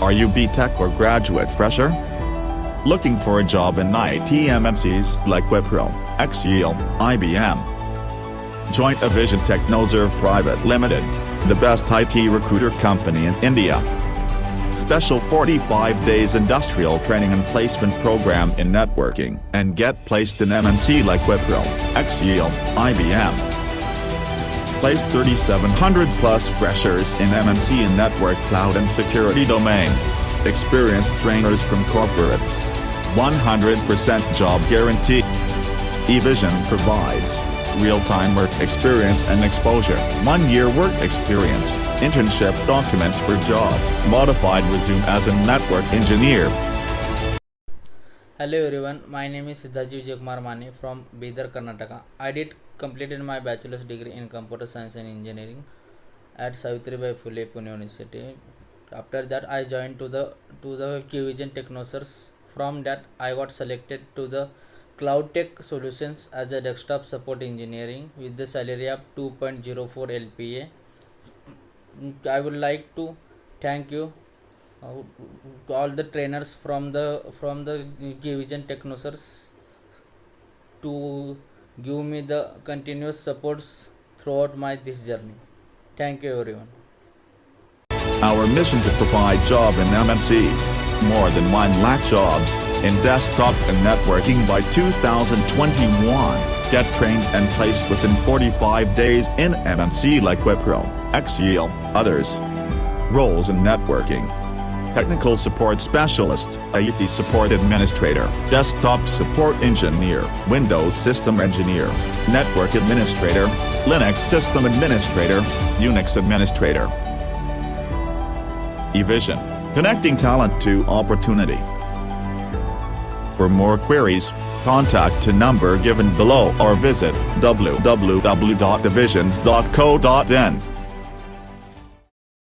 Are you B.Tech or graduate fresher? Looking for a job in IT MNCs like Wipro, HCL, IBM? Join Evision Technoserve Pvt Ltd, the best IT recruiter company in India. Special 45 days industrial training and placement program in networking, and get placed in MNC like Wipro, HCL, IBM. Placed 3,700 plus freshers in MNC in network, cloud and security domain. Experienced trainers from corporates. 100% job guarantee. Evision provides real-time work experience and exposure, 1-year work experience, internship documents for job, modified resume as a network engineer. Hello everyone, my name is Shidhaji Vijaykumar from Bidar, Karnataka. I did completed my bachelor's degree in computer science and engineering at Savitribai Phule Pune University. After that I joined to the Evision Technoserve. From that I got selected to the Kloudtech solutions as a desktop support engineering with the salary of 2.04 LPA. I would like to thank you all the trainers from the Evision Technoserve to give me the continuous supports throughout this journey. Thank you everyone. Our mission to provide job in MNC. More than 1 lakh jobs in desktop and networking by 2021. Get trained and placed within 45 days in MNC like Wipro, HCL, others. Roles in networking: Technical Support Specialist, IT Support Administrator, Desktop Support Engineer, Windows System Engineer, Network Administrator, Linux System Administrator, Unix Administrator. Evision, connecting talent to opportunity. For more queries, contact the number given below or visit www.evisions.co.in.